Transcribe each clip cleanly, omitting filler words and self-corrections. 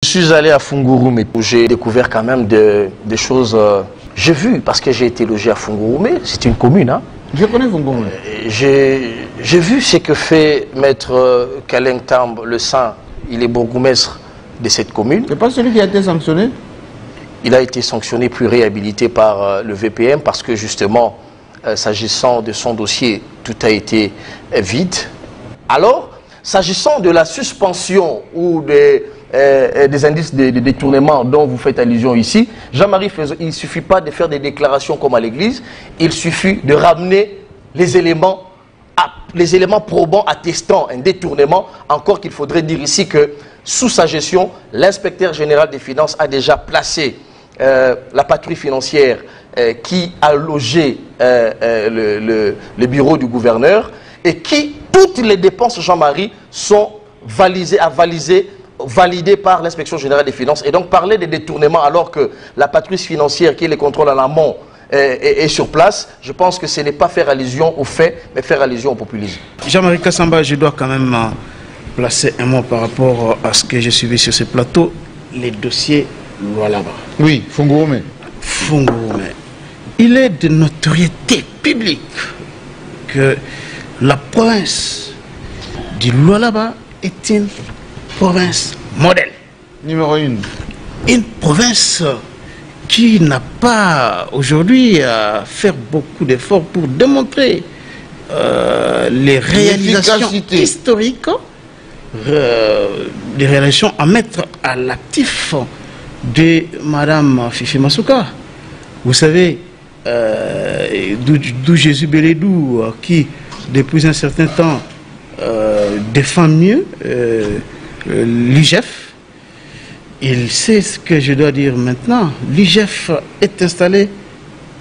Je suis allé à Fungurume où j'ai découvert quand même des choses. J'ai vu, parce que j'ai été logé à Fungurume, c'est une commune. Hein. Je connais Fungurume. J'ai vu ce que fait Maître Kaleng Tamb, le Saint. Il est bourgmestre de cette commune. C'est pas celui qui a été sanctionné? Il a été sanctionné puis réhabilité par le VPM parce que justement, s'agissant de son dossier, tout a été vide. Alors, s'agissant de la suspension ou des indices de détournement dont vous faites allusion ici, Jean-Marie Fézot, il ne suffit pas de faire des déclarations comme à l'église, il suffit de ramener les éléments probants attestant un détournement, encore qu'il faudrait dire ici que sous sa gestion, l'inspecteur général des finances a déjà placé la patrouille financière qui a logé le bureau du gouverneur et qui, toutes les dépenses, Jean-Marie, sont validées par l'inspection générale des finances. Et donc parler de détournement alors que la patrouille financière qui les contrôle en amont est sur place, je pense que ce n'est pas faire allusion aux faits, mais faire allusion au populisme. Jean-Marie Kassamba, je dois quand même placer un mot par rapport à ce que j'ai suivi sur ce plateau, les dossiers Lualaba. Oui, Fungurume. Fungurume. Il est de notoriété publique que la province du Lualaba est une province modèle. Numéro 1. Une province qui n'a pas aujourd'hui à faire beaucoup d'efforts pour démontrer les réalisations historiques, les réalisations à mettre à l'actif de Madame Fifi Masuka. Vous savez, d'où Jésus Bélédou, qui depuis un certain temps défend mieux l'IGF. Il sait ce que je dois dire maintenant. L'IGF est installé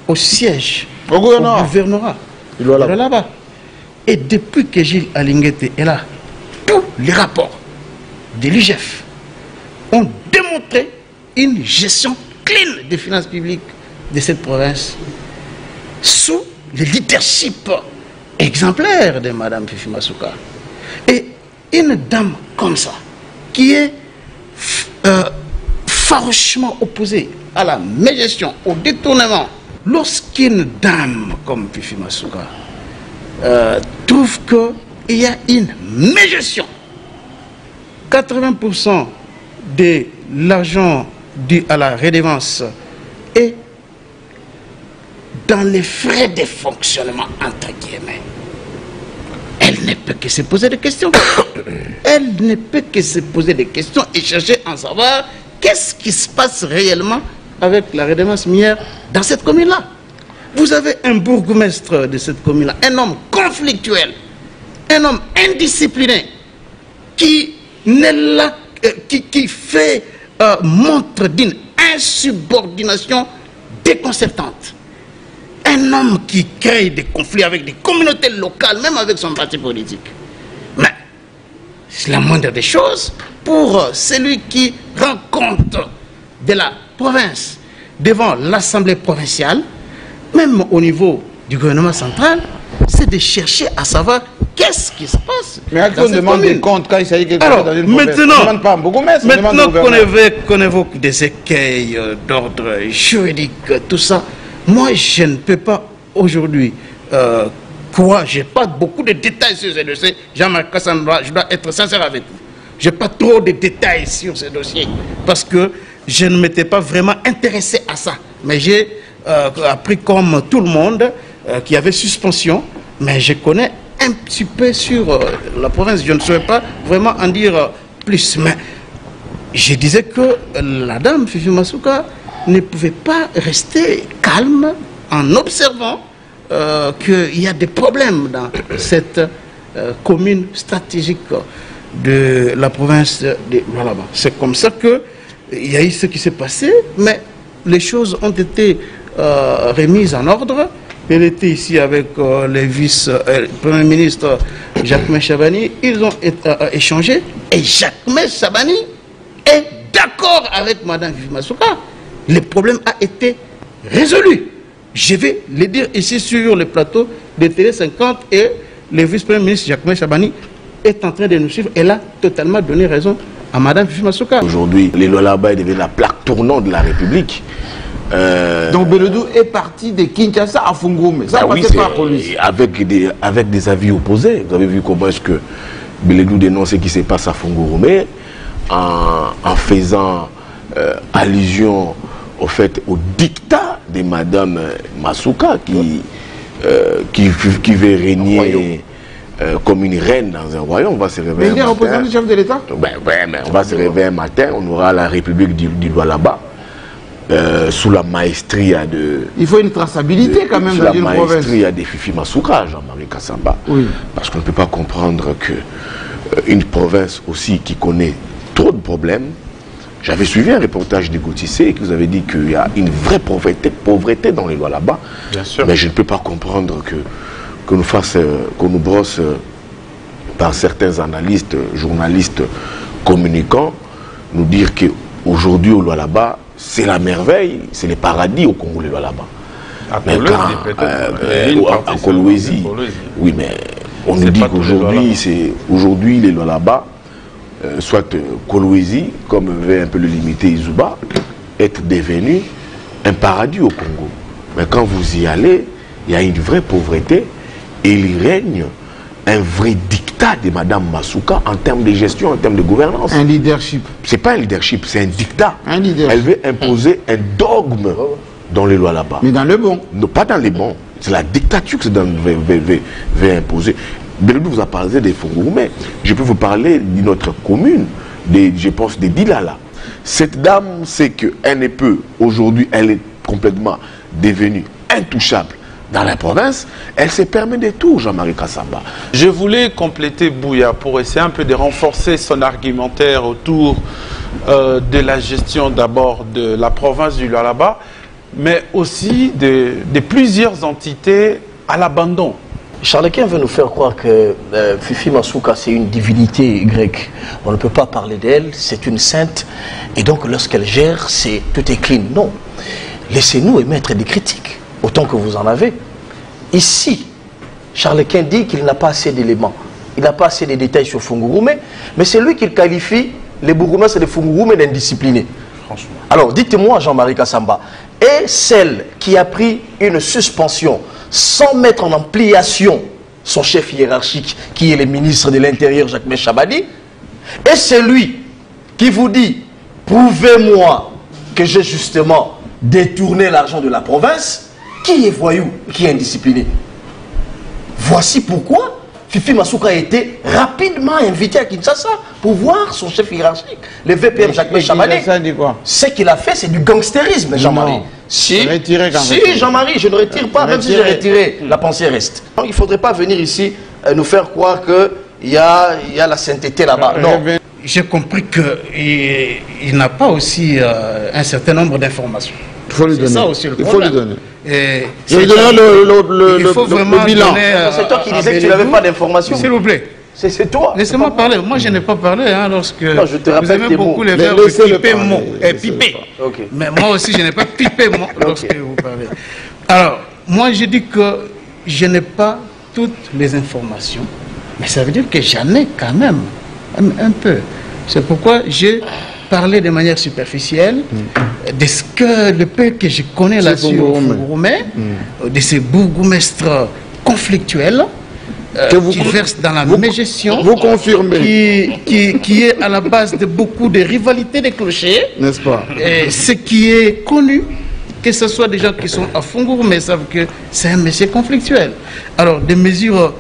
au siège, au gouvernorat. Là-bas. Et depuis que Gilles Alinguete est là, tous les rapports de l'IGF ont démontré une gestion clean des finances publiques de cette province sous le leadership exemplaire de Mme Fifi Masuka. Et une dame comme ça, qui est farouchement opposée à la mégestion, au détournement, lorsqu'une dame comme Fifi Masuka trouve qu'il y a une mégestion, 80% de l'argent dû à la redevance est dans les frais de fonctionnement, entre guillemets. Elle ne peut que se poser des questions. Elle ne peut que se poser des questions et chercher à savoir qu'est-ce qui se passe réellement avec la redevance minière dans cette commune-là. Vous avez un bourgmestre de cette commune-là, un homme conflictuel, un homme indiscipliné, qui fait montre d'une insubordination déconcertante. Un homme qui crée des conflits avec des communautés locales, même avec son parti politique. Mais c'est la moindre des choses pour celui qui rend compte de la province devant l'Assemblée provinciale, même au niveau du gouvernement central, c'est de chercher à savoir qu'est-ce qui se passe. Mais à qui on demande des comptes quand il s'agit de quelque chose dans une province? Maintenant, on ne demande pas un bourgmestre, maintenant qu'on évoque des écueils d'ordre juridique, tout ça, moi je ne peux pas aujourd'hui je n'ai pas beaucoup de détails sur ce dossier. Jean-Marc Kassamba, je dois être sincère avec vous. Je n'ai pas trop de détails sur ce dossier parce que je ne m'étais pas vraiment intéressé à ça. Mais j'ai appris comme tout le monde qu'il y avait suspension, mais je connais un petit peu sur la province. Je ne saurais pas vraiment en dire plus. Mais je disais que la dame Fifi Masuka ne pouvait pas rester calme en observant qu'il y a des problèmes dans cette commune stratégique de la province de Lualaba. C'est comme ça qu'il y a eu ce qui s'est passé, mais les choses ont été remises en ordre. Elle était ici avec le vice-premier ministre Jacquemain Chabani. Ils ont échangé et Jacquemain Chabani est d'accord avec Mme Fifi Masuka. Le problème a été résolu. Je vais le dire ici sur le plateau de Télé 50 et le vice-premier ministre Jacquemain Chabani est en train de nous suivre. Elle a totalement donné raison à Madame Fifi Masuka. Aujourd'hui, les Lualaba deviennent la plaque tournante de la République. Donc Belodou est parti de Kinshasa à Fungurume. Ça oui, pas pour lui. Avec des avis opposés. Vous avez vu comment est-ce que Belodou dénonce ce qui se passe à Fungurume en faisant allusion au fait au dictat de Madame Masuka qui veut régner comme une reine dans un royaume. On va se réveiller. Mais il est représentant du chef de l'État. Mais on va se réveiller un matin, on aura la République du Lualaba. Sous la maestria de... Il faut une traçabilité quand même dans une province. Sous la maestria de Fifi Masuka, Jean-Marie Kassamba. Oui. Parce qu'on ne peut pas comprendre qu'une province aussi qui connaît trop de problèmes. J'avais suivi un reportage de Gautissé qui vous avait dit qu'il y a une vraie pauvreté dans les Lualaba. Bien sûr. Mais je ne peux pas comprendre qu'on nous brosse par certains analystes, journalistes, communicants, nous dire qu'aujourd'hui au Lualaba, c'est la merveille, c'est le paradis au Congo, les Lualaba. À Kolwezi. Oui, mais on nous dit qu'aujourd'hui, les Lualaba, soit Kolwezi, comme veut un peu le limiter Izuba, est devenu un paradis au Congo. Mais quand vous y allez, il y a une vraie pauvreté et il règne un vrai dictat de Madame Masuka en termes de gestion, en termes de gouvernance. Un leadership. C'est pas un leadership, c'est un dictat. Un leadership. Elle veut imposer un dogme dans les lois là-bas. Mais dans le bon. Non, pas dans les bons. C'est la dictature que veut imposer. Belodou vous a parlé des Fungurume. Je peux vous parler d'une autre commune, je pense des Dilala. Cette dame sait qu'elle ne peut, aujourd'hui, elle est complètement devenue intouchable. Dans la province, elle se permet des tours, Jean-Marie Kassamba. Je voulais compléter Bouya pour essayer un peu de renforcer son argumentaire autour de la gestion d'abord de la province du Lualaba, mais aussi de plusieurs entités à l'abandon. Charles-Quint veut nous faire croire que Fifi Masuka, c'est une divinité grecque. On ne peut pas parler d'elle, c'est une sainte. Et donc, lorsqu'elle gère, tout est clean. Non. Laissez-nous émettre des critiques, autant que vous en avez. Ici, Charles-Quint dit qu'il n'a pas assez d'éléments. Il n'a pas assez de détails sur Fungurume, mais c'est lui qui qualifie les bourgmestres de Fungurume d'indisciplinés. Franchement. Alors, dites-moi, Jean-Marie Kassamba, est celle qui a pris une suspension sans mettre en ampliation son chef hiérarchique, qui est le ministre de l'Intérieur, Jacques Chabani, et c'est lui qui vous dit, prouvez-moi que j'ai justement détourné l'argent de la province, qui est voyou, qui est indiscipliné. Voici pourquoi Fifi Masuka a été rapidement invité à Kinshasa pour voir son chef hiérarchique, le VPM Jacques Chabani. Ce qu'il a fait, c'est du gangstérisme, Jean-Marie. Si Jean-Marie, je ne retire pas, même si j'ai retiré, la pensée reste. Donc, il ne faudrait pas venir ici nous faire croire qu'il y a la sainteté là-bas. Non. J'ai compris qu'il n'a pas aussi un certain nombre d'informations. Il faut lui donner. Ça aussi le il problème. faut lui donner. Je lui donner le bilan. C'est toi qui disais que tu n'avais pas d'informations. S'il vous plaît. C'est toi. Laissez-moi parler. Moi, je n'ai pas parlé lorsque non, je te vous aimez beaucoup les verbes piper. Okay. Mais moi aussi, je n'ai pas pipé lorsque vous parlez. Alors, moi, je dis que je n'ai pas toutes les informations, mais ça veut dire que j'en ai quand même un peu. C'est pourquoi j'ai parlé de manière superficielle de ce que le peu que je connais là-dessus au Fungurume, de ces bourgmestres conflictuels, qui versent dans la mégestion, vous confirmez, qui est à la base de beaucoup de rivalités des clochers, n'est-ce pas? Et ce qui est connu, que ce soit des gens qui sont à Fungurume savent que c'est un monsieur conflictuel. Alors, des mesures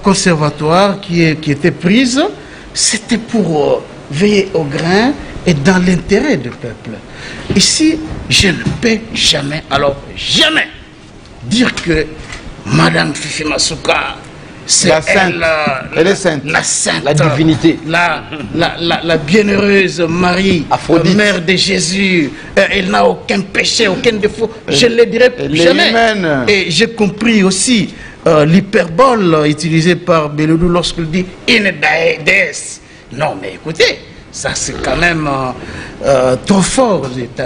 conservatoires qui étaient prises, c'était pour veiller au grain et dans l'intérêt du peuple. Ici, je ne peux jamais, alors jamais, dire que Madame Fifi Masuka, c'est elle est sainte. La sainte, la divinité, la bienheureuse Marie, Aphrodite, mère de Jésus. Elle n'a aucun péché, aucun défaut. Je ne le dirai jamais. Humaine. Et j'ai compris aussi l'hyperbole utilisée par Belodou lorsqu'il dit une déesse. Non, mais écoutez, Ça, c'est quand même trop fort.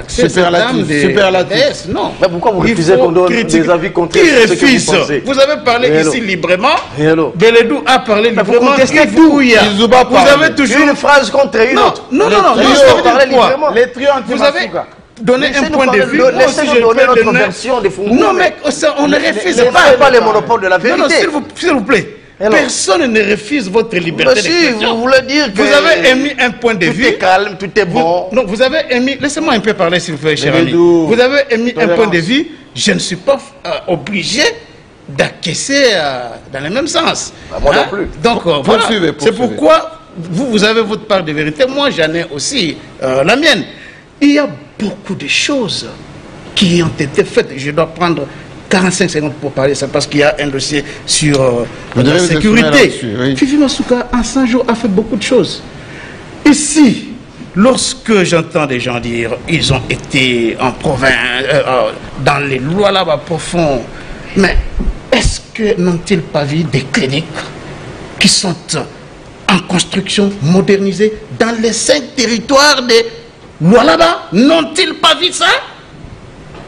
Superlatif. Non. Mais pourquoi vous refusez qu'on donne des avis contraires sur ce que vous pensez? Vous avez parlé ici librement. Beledou a parlé librement. Vous contestez tout. Vous avez toujours une phrase contre une autre. Non. Vous avez donné un point de vue. Laissez-nous donner notre version des Fungumé. Non, mais on ne refuse pas les monopoles de la vérité. Non, s'il vous plaît. Personne ne refuse votre liberté d'expression. Vous voulez dire que vous avez émis un point de vue. Tout est calme, tout est bon. Non, vous avez émis. Laissez-moi un peu parler, s'il vous plaît, cher ami. Vous avez émis un point de vue. Je ne suis pas obligé d'acquiescer dans le même sens. Moi non plus. Donc, voilà. C'est pourquoi vous avez votre part de vérité. Moi, j'en ai aussi la mienne. Il y a beaucoup de choses qui ont été faites. Je dois prendre 45 secondes pour parler de ça parce qu'il y a un dossier sur la sécurité. Fifi Masuka, en 100 jours, a fait beaucoup de choses. Ici, lorsque j'entends des gens dire ils ont été en province, dans les lois là-bas profondes, mais est-ce que n'ont-ils pas vu des cliniques qui sont en construction, modernisées dans les 5 territoires des lois là-bas? N'ont-ils pas vu ça?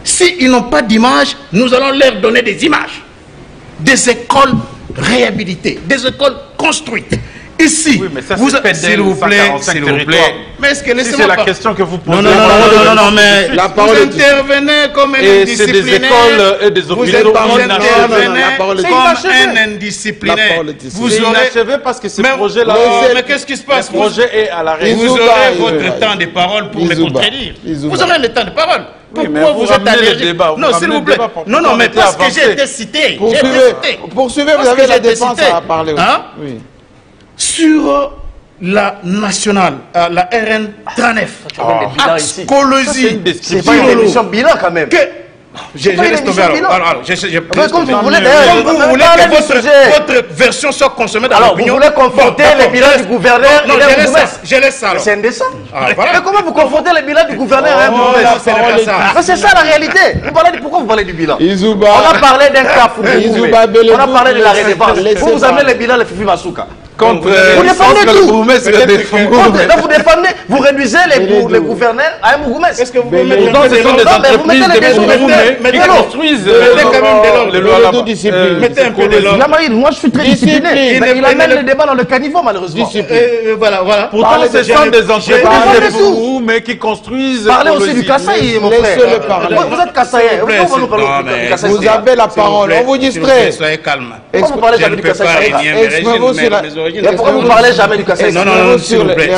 S'ils n'ont pas d'image, nous allons leur donner des images. Des écoles réhabilitées, des écoles construites. Ici, oui, mais ça, s'il vous plaît, mais est-ce que si c'est la question que vous posez, non, mais la parole vous intervenez comme un et indisciplinaire. C'est des écoles et des hôpitaux comme un indisciplinaire. Vous inachevé parce que ce projet-là, mais qu'est-ce qui se passe? Le projet est à l'arrêt. Vous aurez votre temps de parole pour me contredire. Vous aurez le temps de parole. Pourquoi vous êtes allergique? Non, s'il vous plaît. Non, mais parce que j'ai été cité. Poursuivez, vous avez la défense à parler. Oui. Sur la nationale, la RN 39, c'est pas une émission bilan quand même. Je laisse tomber alors. Comme vous voulez que votre version soit consommée dans l'opinion. Vous voulez confronter les bilans du gouverneur et des Mougoumes. Je laisse ça alors. C'est indécent. Mais comment vous confrontez les bilans du gouverneur et des Mougoumes? C'est ça la réalité. Pourquoi vous parlez du bilan? On a parlé d'un cas Fungumé. On a parlé de la redevance. Vous amenez les bilans de Fifi Masuka. Vous défendez tout. Vous défendez, vous réduisez les gouverneurs à un Mougoumes. Est-ce que vous pouvez mettre ce sont des entreprises de Mougoumes qui construisent les lois là-bas. Mettez un peu de l'ordre. Moi je suis très discipliné. Il amène le débat dans le caniveau malheureusement. Voilà. Pourtant ce sont des entreprises de Mougoumes qui construisent. Parlez aussi du Kassaï, mon frère. Vous êtes Kassaïen. Vous avez la parole. On vous distrait. Soyez calme. Pourquoi vous parlez jamais du Kassaï? Pourquoi vous ne parlez jamais du Kassaï? Non, s'il vous plaît.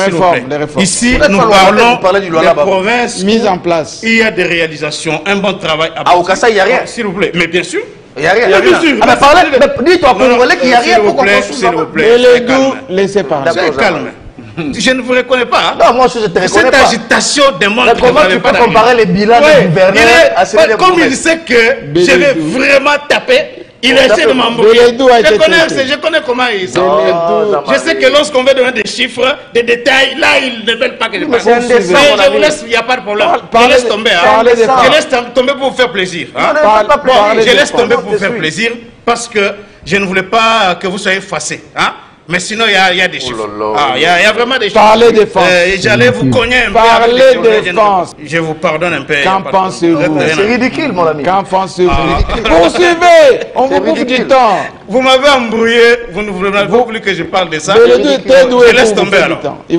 Ici, nous parlons des provinces mises en place. Il y a des réalisations, un bon travail. Au Kassaï, il n'y a rien. S'il vous plaît. Mais bien sûr. Il n'y a rien. Dis-toi pour vous qu'il n'y a rien pour qu'on construise. S'il vous plaît. Laissez parler. Soyez calme. Je ne vous reconnais pas. Non, moi je te reconnais pas. Cette agitation démontre que comment tu peux comparer les bilans du gouverneur à celui des Comme il sait que je vais vraiment taper. Il essaie de m'embrouiller. Je connais comment il s'est. Je sais que lorsqu'on veut donner des chiffres, des détails, là, ils ne veulent pas que je parle. Mais je vous laisse, il n'y a pas de problème. Je laisse tomber. Je laisse tomber pour vous faire plaisir. Je laisse tomber pour vous faire plaisir parce que je ne voulais pas que vous soyez fâchés. Mais sinon, il y a des chiffres. Il y a vraiment des chiffres. Parlez défense. J'allais vous cogner un peu. Parlez défense. Je vous pardonne un peu. Qu'en pensez-vous? C'est ridicule, mon ami. Qu'en pensez-vous? Poursuivez. On vous coupe du temps. Vous m'avez embrouillé. Vous ne voulez pas que je parle de ça. Je laisse tomber alors.